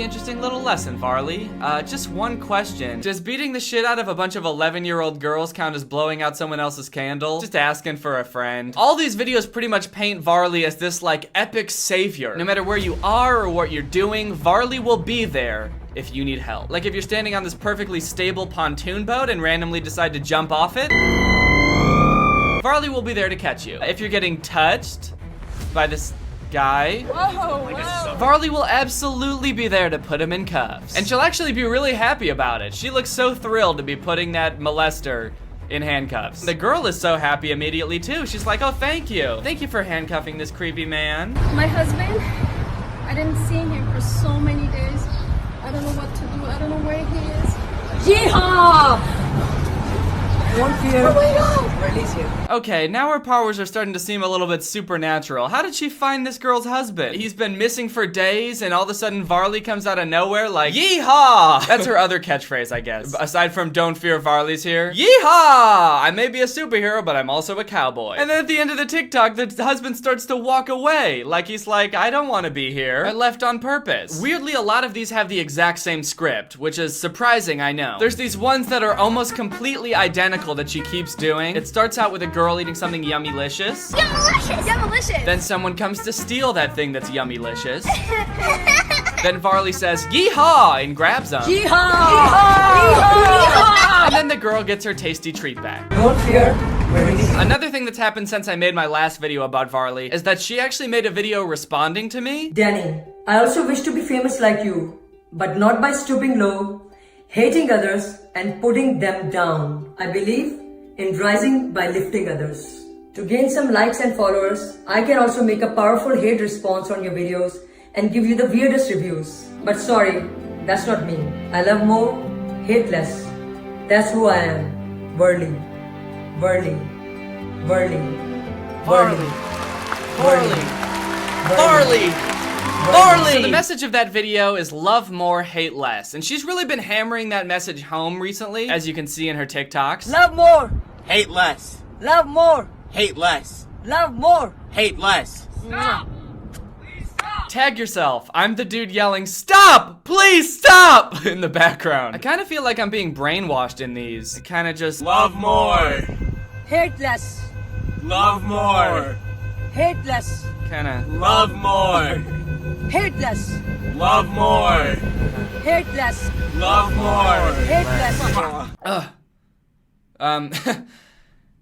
interesting little lesson, Varley. Just one question. Does beating the shit out of a bunch of 11-year-old girls count as blowing out someone else's candle? Just asking for a friend. All these videos pretty much paint Varley as this, like, epic savior. No matter where you are or what you're doing, Varley will be there if you need help. Like if you're standing on this perfectly stable pontoon boat and randomly decide to jump off it, Varley will be there to catch you. If you're getting touched by this guy, Varley will absolutely be there to put him in cuffs. And she'll actually be really happy about it. She looks so thrilled to be putting that molester in handcuffs. The girl is so happy immediately too. She's like, oh, thank you. Thank you for handcuffing this creepy man. My husband, I didn't see him for so many days. I don't know what to do. I don't know where he is. Yeehaw! Don't fear. Oh my God. Release him. Okay, now her powers are starting to seem a little bit supernatural. How did she find this girl's husband? He's been missing for days, and all of a sudden Varley comes out of nowhere like, yeehaw! That's her other catchphrase, I guess. Aside from don't fear, Varley's here. Yeehaw! I may be a superhero, but I'm also a cowboy. And then at the end of the TikTok, the husband starts to walk away. Like he's like, I don't want to be here. I left on purpose. Weirdly, a lot of these have the exact same script, which is surprising, I know. There's these ones that are almost completely identical that she keeps doing. It starts out with a girl eating something yummylicious. Yummylicious! Yummylicious! Then someone comes to steal that thing that's yummylicious. Then Varley says, yeehaw, and grabs them. Yeehaw! Yeehaw! And then the girl gets her tasty treat back. Don't fear. Another thing that's happened since I made my last video about Varley is that she actually made a video responding to me. Danny, I also wish to be famous like you, but not by stooping low, hating others, and putting them down. I believe in rising by lifting others. To gain some likes and followers, I can also make a powerful hate response on your videos and give you the weirdest reviews. But sorry, that's not me. I love more, hate less. That's who I am. Varley. Varley. Varley. Varley. Varley. Varley. Varley! So the message of that video is love more, hate less. And she's really been hammering that message home recently, as you can see in her TikToks. Love more. Hate less. Love more. Hate less. Love more. Hate less. Stop! Tag yourself. I'm the dude yelling, stop! Please stop! In the background. I kind of feel like I'm being brainwashed in these. I kind of just Love more. Hate less. Love more. Hate less. kind of Love more. Hate less. Love more. Hate less. Love more. Hate less.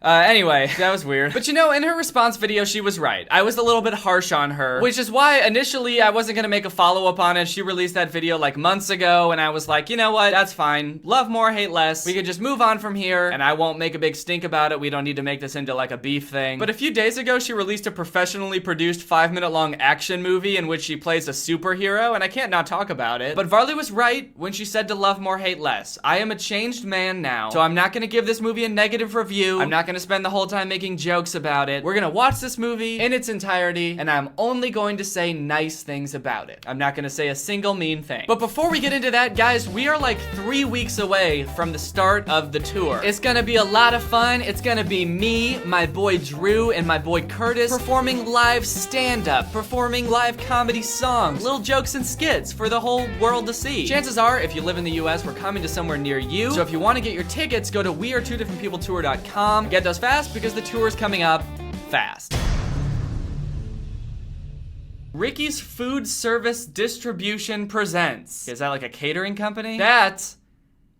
Anyway, that was weird. But you know, in her response video, she was right. I was a little bit harsh on her, which is why initially I wasn't gonna make a follow-up on it. She released that video like months ago, and I was like, you know what, that's fine. Love more, hate less. We could just move on from here, and I won't make a big stink about it. We don't need to make this into like a beef thing. But a few days ago, she released a professionally produced 5-minute-long action movie in which she plays a superhero, and I can't not talk about it. But Varley was right when she said to love more, hate less. I am a changed man now, so I'm not gonna give this movie a negative review. I'm not gonna spend the whole time making jokes about it. We're gonna watch this movie in its entirety, and I'm only going to say nice things about it. I'm not gonna say a single mean thing. But before we get into that, guys, we are like 3 weeks away from the start of the tour. It's gonna be a lot of fun. It's gonna be me, my boy Drew, and my boy Curtis performing live stand-up, performing live comedy songs, little jokes and skits for the whole world to see. Chances are, if you live in the US, we're coming to somewhere near you. So if you want to get your tickets, go to wearetwodifferentpeopletour.com. Get those fast because the tour is coming up fast. Ricky's Food Service Distribution presents. Is that like a catering company? That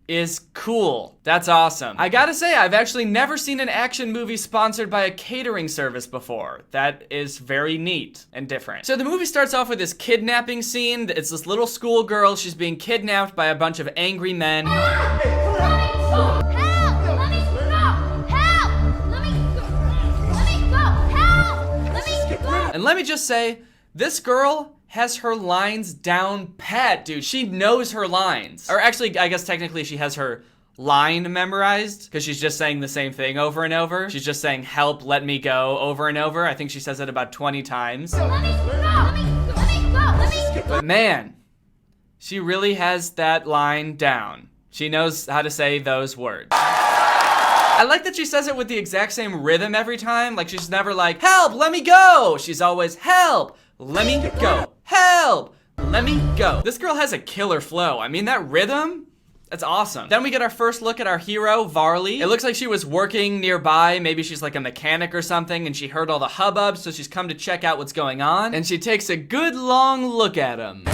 is cool. That's awesome. I gotta say, I've actually never seen an action movie sponsored by a catering service before. That is very neat and different. So the movie starts off with this kidnapping scene. It's this little schoolgirl. She's being kidnapped by a bunch of angry men. And let me just say, this girl has her lines down pat, dude. She knows her lines. Or actually, I guess technically she has her line memorized because she's just saying the same thing over and over. She's just saying, help, let me go, over and over. I think she says it about 20 times. But man, she really has that line down. She knows how to say those words. I like that she says it with the exact same rhythm every time. Like she's never like, help, let me go. She's always, help, let me go. Help, let me go. This girl has a killer flow. I mean, that rhythm, that's awesome. Then we get our first look at our hero, Varley. It looks like she was working nearby. Maybe she's like a mechanic or something, and she heard all the hubbub, so she's come to check out what's going on. And she takes a good long look at him.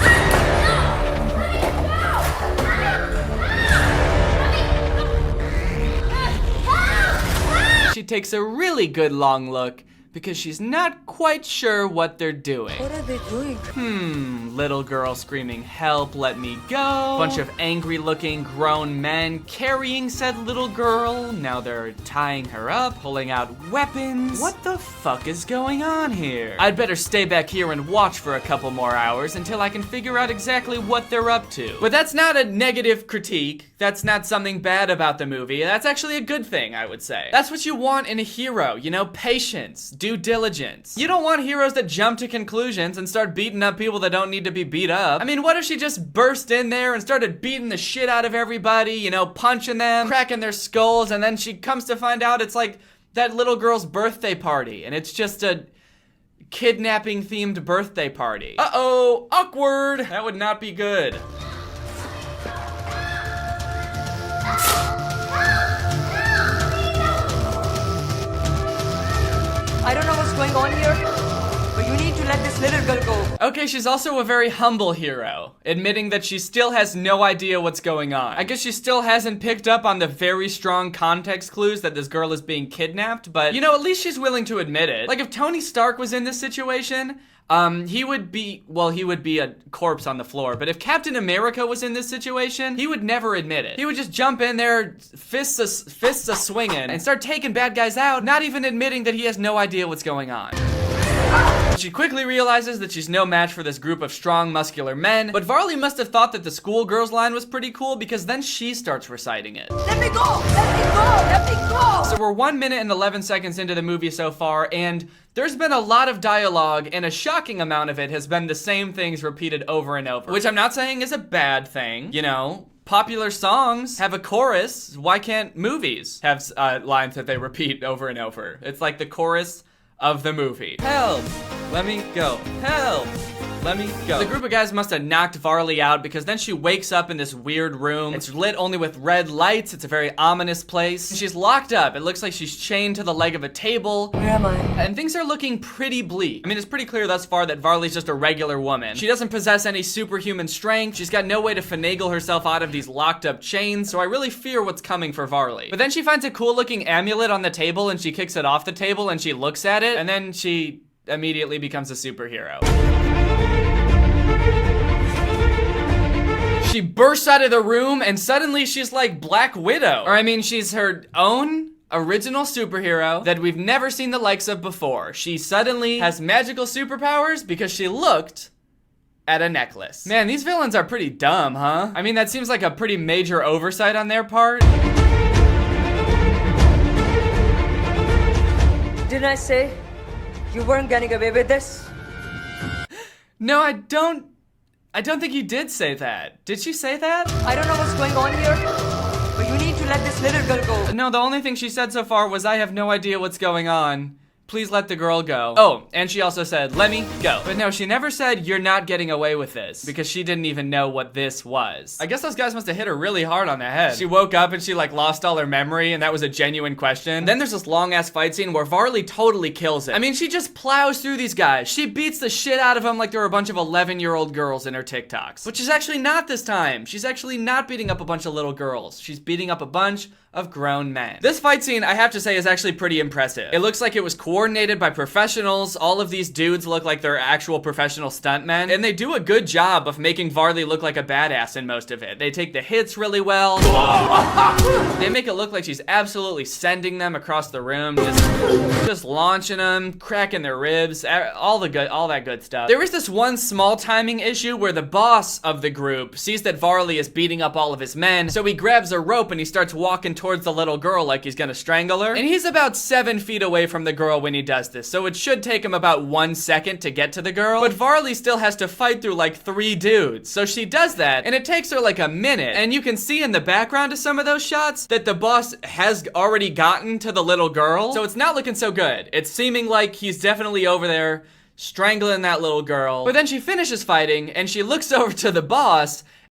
She takes a really good long look because she's not quite sure what they're doing. What are they doing? Little girl screaming, help, let me go. Bunch of angry looking grown men carrying said little girl. Now they're tying her up, pulling out weapons. What the fuck is going on here? I'd better stay back here and watch for a couple more hours until I can figure out exactly what they're up to. But that's not a negative critique. That's not something bad about the movie. That's actually a good thing, I would say. That's what you want in a hero, you know, patience, due diligence. You don't want heroes that jump to conclusions and start beating up people that don't need to be beat up. I mean, what if she just burst in there and started beating the shit out of everybody, you know, punching them, cracking their skulls, and then she comes to find out it's like that little girl's birthday party, and it's just a kidnapping themed birthday party. Uh-oh, awkward. That would not be good. I don't know what's going on here, but you need to let this little girl go. Okay, she's also a very humble hero, admitting that she still has no idea what's going on. I guess she still hasn't picked up on the very strong context clues that this girl is being kidnapped, but you know, at least she's willing to admit it. Like if Tony Stark was in this situation, he would be a corpse on the floor, but if Captain America was in this situation, he would never admit it. He would just jump in there, fists a swinging, and start taking bad guys out, not even admitting that he has no idea what's going on. She quickly realizes that she's no match for this group of strong, muscular men, but Varley must have thought that the schoolgirls line was pretty cool because then she starts reciting it. Let me go! Let me go! Let me go! So we're 1 minute and 11 seconds into the movie so far, and there's been a lot of dialogue, and a shocking amount of it has been the same things repeated over and over, which I'm not saying is a bad thing, you know. Popular songs have a chorus. Why can't movies have lines that they repeat over and over? It's like the chorus of the movie. Help! Let me go. Help! Let me go. The group of guys must have knocked Varley out because then she wakes up in this weird room. It's lit only with red lights. It's a very ominous place. She's locked up. It looks like she's chained to the leg of a table. Where am I? And things are looking pretty bleak. I mean, it's pretty clear thus far that Varley's just a regular woman. She doesn't possess any superhuman strength. She's got no way to finagle herself out of these locked up chains, so I really fear what's coming for Varley. But then she finds a cool looking amulet on the table and she kicks it off the table and she looks at it, and then she immediately becomes a superhero. She bursts out of the room and suddenly she's like Black Widow. Or I mean, she's her own original superhero that we've never seen the likes of before. She suddenly has magical superpowers because she looked at a necklace. Man, these villains are pretty dumb, huh? I mean, that seems like a pretty major oversight on their part. Didn't I say you weren't getting away with this? No, I don't think you did say that. Did she say that? I don't know what's going on here, but you need to let this little girl go. No, the only thing she said so far was, I have no idea what's going on. Please let the girl go. Oh, and she also said, let me go. But no, she never said, you're not getting away with this, because she didn't even know what this was. I guess those guys must have hit her really hard on the head. She woke up and she like lost all her memory, and that was a genuine question. Then there's this long ass fight scene where Varley totally kills it. I mean, she just plows through these guys. She beats the shit out of them like they're a bunch of 11-year-old girls in her TikToks. Which is actually not this time. She's actually not beating up a bunch of little girls. She's beating up a bunch of grown men. This fight scene, I have to say, is actually pretty impressive. It looks like it was coordinated by professionals. All of these dudes look like they're actual professional stuntmen, and they do a good job of making Varley look like a badass in most of it. They take the hits really well. They make it look like she's absolutely sending them across the room, just launching them, cracking their ribs, all that good stuff. There is this one small timing issue where the boss of the group sees that Varley is beating up all of his men, so he grabs a rope and he starts walking towards the little girl like he's gonna strangle her. And he's about 7 feet away from the girl when he does this, so it should take him about 1 second to get to the girl. But Varley still has to fight through like 3 dudes. So she does that, and it takes her like a minute. And you can see in the background of some of those shots that the boss has already gotten to the little girl. So it's not looking so good. It's seeming like he's definitely over there strangling that little girl. But then she finishes fighting and she looks over to the boss